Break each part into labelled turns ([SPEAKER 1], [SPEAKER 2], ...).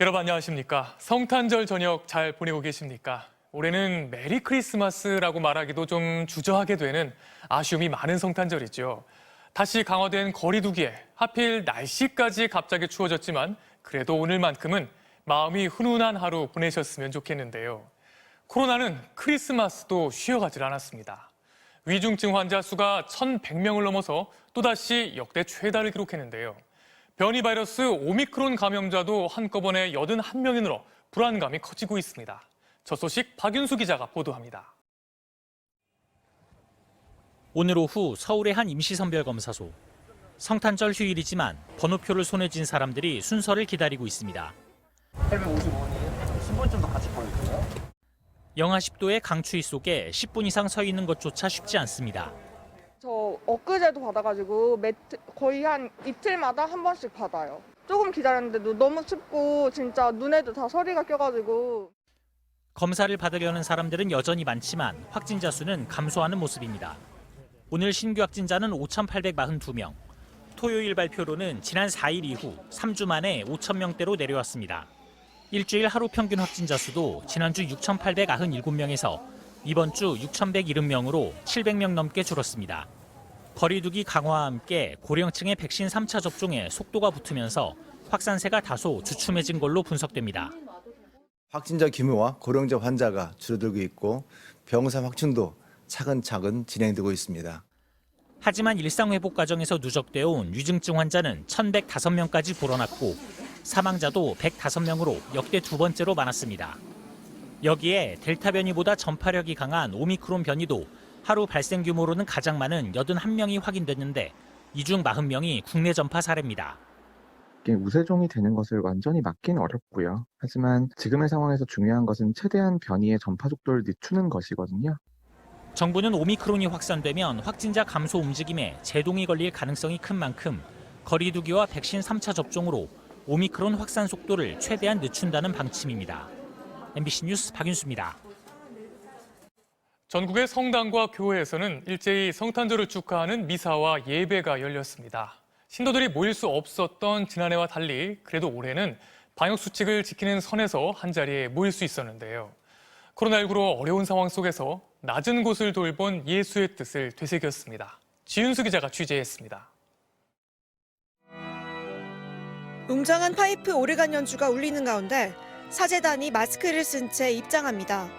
[SPEAKER 1] 여러분 안녕하십니까? 성탄절 저녁 잘 보내고 계십니까? 올해는 메리 크리스마스라고 말하기도 좀 주저하게 되는 아쉬움이 많은 성탄절이죠. 다시 강화된 거리 두기에 하필 날씨까지 갑자기 추워졌지만 그래도 오늘만큼은 마음이 훈훈한 하루 보내셨으면 좋겠는데요. 코로나는 크리스마스도 쉬어가질 않았습니다. 위중증 환자 수가 1,100명을 넘어서 또다시 역대 최다를 기록했는데요. 변이 바이러스 오미크론 감염자도 한꺼번에 81명이 늘어 불안감이 커지고 있습니다. 첫 소식 박윤수 기자가 보도합니다.
[SPEAKER 2] 오늘 오후 서울의 한 임시선별검사소. 성탄절 휴일이지만 번호표를 손에 쥔 사람들이 순서를 기다리고 있습니다.
[SPEAKER 3] 855원이에요. 신분증도 같이 보여주세요.
[SPEAKER 2] 영하 10도의 강추위 속에 10분 이상 서 있는 것조차 쉽지 않습니다.
[SPEAKER 4] 저 엊그제도 받아가지고 거의 한 이틀마다 한 번씩 받아요. 조금 기다렸는데도 너무 춥고 진짜 눈에도 다 서리가 껴가지고.
[SPEAKER 2] 검사를 받으려는 사람들은 여전히 많지만 확진자 수는 감소하는 모습입니다. 오늘 신규 확진자는 5,842명. 토요일 발표로는 지난 4일 이후 3주 만에 5,000명대로 내려왔습니다. 일주일 하루 평균 확진자 수도 지난주 6,897명에서 이번 주 6,170명으로 700명 넘게 줄었습니다. 거리두기 강화와 함께 고령층의 백신 3차 접종에 속도가 붙으면서 확산세가 다소 주춤해진 걸로 분석됩니다.
[SPEAKER 5] 확진자 규모와 고령자 환자가 줄어들고 있고 병상 확충도 차근차근 진행되고 있습니다.
[SPEAKER 2] 하지만 일상회복 과정에서 누적되어 온 위중증 환자는 1,105명까지 불어났고 사망자도 105명으로 역대 두 번째로 많았습니다. 여기에 델타 변이보다 전파력이 강한 오미크론 변이도 하루 발생 규모로는 가장 많은 81명이 확인됐는데 이 중 40명이 국내 전파 사례입니다.
[SPEAKER 6] 우세종이 되는 것을 완전히 막기는 어렵고요. 하지만 지금의 상황에서 중요한 것은 최대한 변이의 전파 속도를 늦추는 것이거든요.
[SPEAKER 2] 정부는 오미크론이 확산되면 확진자 감소 움직임에 제동이 걸릴 가능성이 큰 만큼 거리 두기와 백신 3차 접종으로 오미크론 확산 속도를 최대한 늦춘다는 방침입니다. MBC 뉴스 박윤수입니다.
[SPEAKER 1] 전국의 성당과 교회에서는 일제히 성탄절을 축하하는 미사와 예배가 열렸습니다. 신도들이 모일 수 없었던 지난해와 달리 그래도 올해는 방역 수칙을 지키는 선에서 한자리에 모일 수 있었는데요. 코로나19로 어려운 상황 속에서 낮은 곳을 돌본 예수의 뜻을 되새겼습니다. 지윤수 기자가 취재했습니다.
[SPEAKER 7] 웅장한 파이프 오르간 연주가 울리는 가운데 사제단이 마스크를 쓴 채 입장합니다.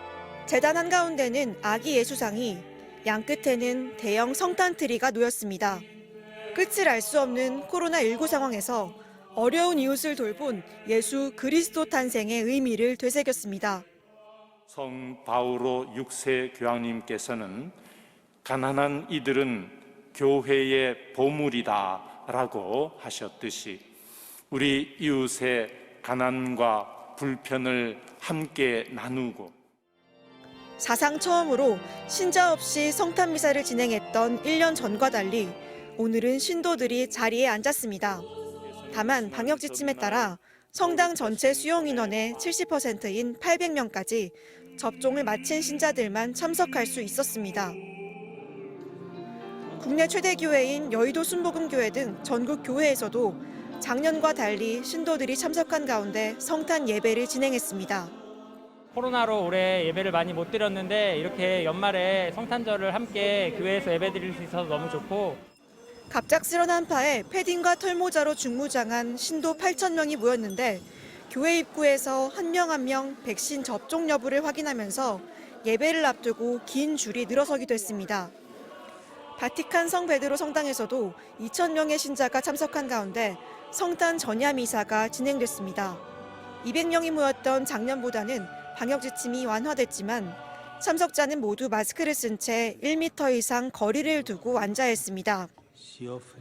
[SPEAKER 7] 재단 한가운데는 아기 예수상이, 양끝에는 대형 성탄 트리가 놓였습니다. 끝을 알 수 없는 코로나19 상황에서 어려운 이웃을 돌본 예수 그리스도 탄생의 의미를 되새겼습니다.
[SPEAKER 8] 성 바오로 6세 교황님께서는 가난한 이들은 교회의 보물이다라고 하셨듯이 우리 이웃의 가난과 불편을 함께 나누고
[SPEAKER 7] 사상 처음으로 신자 없이 성탄 미사를 진행했던 1년 전과 달리 오늘은 신도들이 자리에 앉았습니다. 다만 방역 지침에 따라 성당 전체 수용 인원의 70%인 800명까지 접종을 마친 신자들만 참석할 수 있었습니다. 국내 최대 교회인 여의도 순복음교회 등 전국 교회에서도 작년과 달리 신도들이 참석한 가운데 성탄 예배를 진행했습니다.
[SPEAKER 9] 코로나로 올해 예배를 많이 못 드렸는데 이렇게 연말에 성탄절을 함께 교회에서 예배 드릴 수 있어서 너무 좋고
[SPEAKER 7] 갑작스런 한파에 패딩과 털모자로 중무장한 신도 8,000명이 모였는데 교회 입구에서 한 명 한 명 백신 접종 여부를 확인하면서 예배를 앞두고 긴 줄이 늘어서기도 했습니다. 바티칸 성 베드로 성당에서도 2,000명의 신자가 참석한 가운데 성탄 전야 미사가 진행됐습니다. 200명이 모였던 작년보다는 방역 지침이 완화됐지만 참석자는 모두 마스크를 쓴 채 1m 이상 거리를 두고 앉아야 했습니다.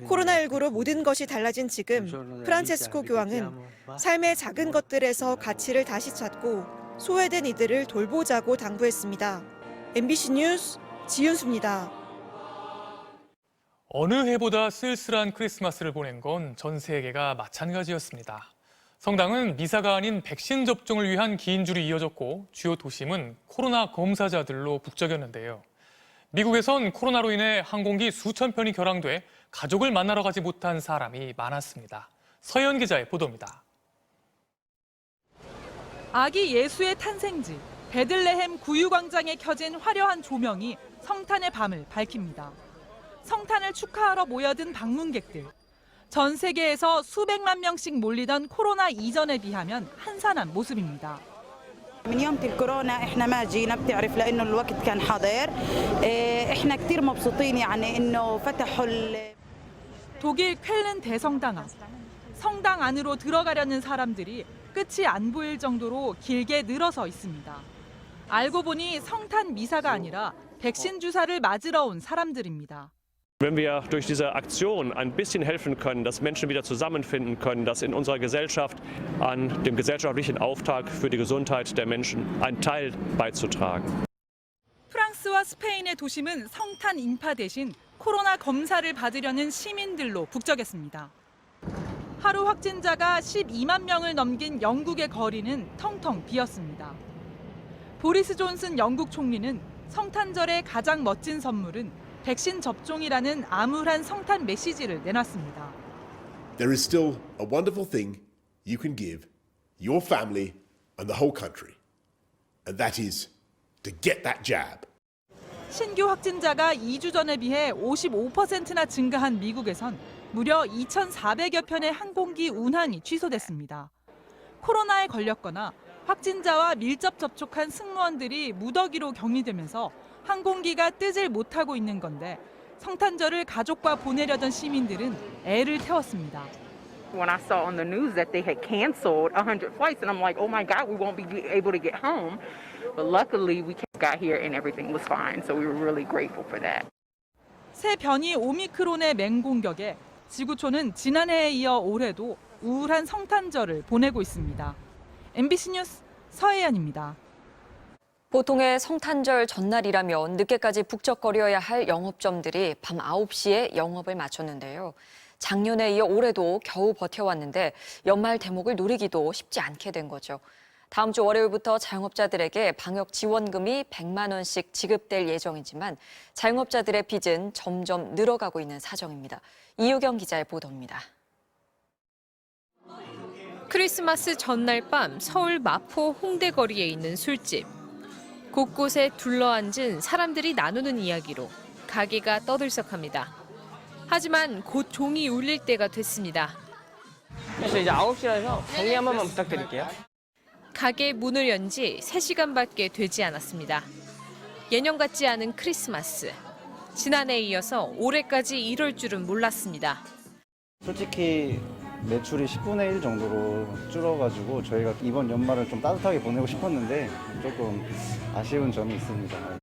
[SPEAKER 7] 코로나19로 모든 것이 달라진 지금 프란체스코 교황은 삶의 작은 것들에서 가치를 다시 찾고 소외된 이들을 돌보자고 당부했습니다. MBC 뉴스 지윤수입니다.
[SPEAKER 1] 어느 해보다 쓸쓸한 크리스마스를 보낸 건 전 세계가 마찬가지였습니다. 성당은 미사가 아닌 백신 접종을 위한 긴 줄이 이어졌고 주요 도심은 코로나 검사자들로 북적였는데요. 미국에선 코로나로 인해 항공기 수천 편이 결항돼 가족을 만나러 가지 못한 사람이 많았습니다. 서현 기자의 보도입니다.
[SPEAKER 10] 아기 예수의 탄생지 베들레헴 구유광장에 켜진 화려한 조명이 성탄의 밤을 밝힙니다. 성탄을 축하하러 모여든 방문객들. 전 세계에서 수백만 명씩 몰리던 코로나 이전에 비하면 한산한 모습입니다.
[SPEAKER 11] من يوم الكورونا احنا ما جينا بتعرف لانه الوقت كان حاضر احنا كثير مبسوطين يعني انه فتحوا
[SPEAKER 10] 독일 쾰른 대성당 앞. 성당 안으로 들어가려는 사람들이 끝이 안 보일 정도로 길게 늘어서 있습니다. 알고 보니 성탄 미사가 아니라 백신 주사를 맞으러 온 사람들입니다.
[SPEAKER 12] Wenn wir durch diese Aktion ein bisschen helfen können, dass Menschen wieder zusammenfinden können, dass in unserer Gesellschaft an dem gesellschaftlichen Auftrag für die Gesundheit der Menschen einen Teil beizutragen.
[SPEAKER 10] 프랑스와 스페인의 도심은 성탄 인파 대신 코로나 검사를 받으려는 시민들로 북적였습니다. 하루 확진자가 12만 명을 넘긴 영국의 거리는 텅텅 비었습니다. 보리스 존슨 영국 총리는 성탄절의 가장 멋진 선물은 백신 접종이라는 암울한 성탄 메시지를 내놨습니다.
[SPEAKER 13] There is still a wonderful thing you can give your family and the whole country, and that is to get that jab.
[SPEAKER 10] 신규 확진자가 2주 전에 비해 55%나 증가한 미국에선 무려 2,400여 편의 항공기 운항이 취소됐습니다. 코로나에 걸렸거나 확진자와 밀접 접촉한 승무원들이 무더기로 격리되면서 항공기가 뜨질 못하고 있는 건데 성탄절을 가족과 보내려던 시민들은 애를 태웠습니다.
[SPEAKER 14] When I saw on the news that they had canceled 100 flights and I'm like, oh my God, we won't be able to get home. But luckily we got here and everything was fine. So we were really grateful for that.
[SPEAKER 10] 새 변이 오미크론의 맹공격에 지구촌은 지난해에 이어 올해도 우울한 성탄절을 보내고 있습니다. MBC 뉴스 서혜연입니다.
[SPEAKER 15] 보통의 성탄절 전날이라면 늦게까지 북적거려야 할 영업점들이 밤 9시에 영업을 마쳤는데요. 작년에 이어 올해도 겨우 버텨왔는데 연말 대목을 노리기도 쉽지 않게 된 거죠. 다음 주 월요일부터 자영업자들에게 방역 지원금이 100만 원씩 지급될 예정이지만 자영업자들의 빚은 점점 늘어가고 있는 사정입니다. 이유경 기자의 보도입니다.
[SPEAKER 16] 크리스마스 전날 밤 서울 마포 홍대 거리에 있는 술집. 곳곳에 둘러앉은 사람들이 나누는 이야기로 가게가 떠들썩합니다. 하지만 곧 종이 울릴 때가 됐습니다.
[SPEAKER 3] 그래서 이제 9시라서 정리 한 번만 부탁드릴게요.
[SPEAKER 16] 가게 문을 연 지 3시간밖에 되지 않았습니다. 예년 같지 않은 크리스마스. 지난해에 이어서 올해까지 이럴 줄은 몰랐습니다.
[SPEAKER 17] 솔직히 매출이 10분의 1 정도로 줄어가지고 저희가 이번 연말을 좀 따뜻하게 보내고 싶었는데 조금 아쉬운 점이 있습니다.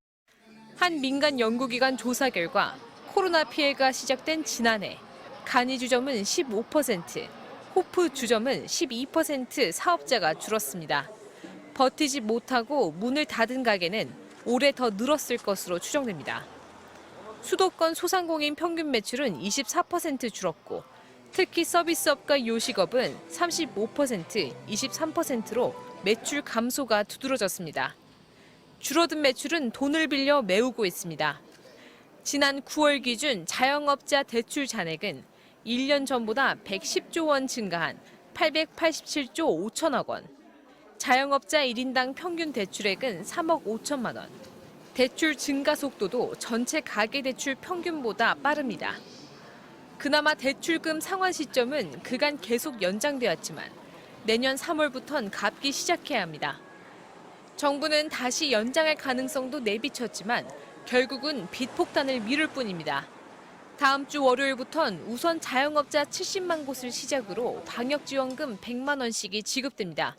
[SPEAKER 16] 한 민간 연구기관 조사 결과 코로나 피해가 시작된 지난해 간이 주점은 15%, 호프 주점은 12% 사업자가 줄었습니다. 버티지 못하고 문을 닫은 가게는 올해 더 늘었을 것으로 추정됩니다. 수도권 소상공인 평균 매출은 24% 줄었고 특히 서비스업과 요식업은 35%, 23%로 매출 감소가 두드러졌습니다. 줄어든 매출은 돈을 빌려 메우고 있습니다. 지난 9월 기준 자영업자 대출 잔액은 1년 전보다 110조 원 증가한 887조 5천억 원. 자영업자 1인당 평균 대출액은 3억 5천만 원. 대출 증가 속도도 전체 가계대출 평균보다 빠릅니다. 그나마 대출금 상환 시점은 그간 계속 연장되었지만 내년 3월부터는 갚기 시작해야 합니다. 정부는 다시 연장할 가능성도 내비쳤지만 결국은 빚 폭탄을 미룰 뿐입니다. 다음 주 월요일부터는 우선 자영업자 70만 곳을 시작으로 방역지원금 100만 원씩이 지급됩니다.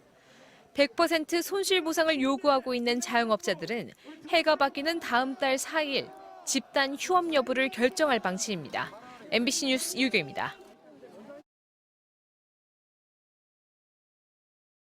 [SPEAKER 16] 100% 손실보상을 요구하고 있는 자영업자들은 해가 바뀌는 다음 달 4일 집단 휴업 여부를 결정할 방침입니다. MBC 뉴스 이유경입니다.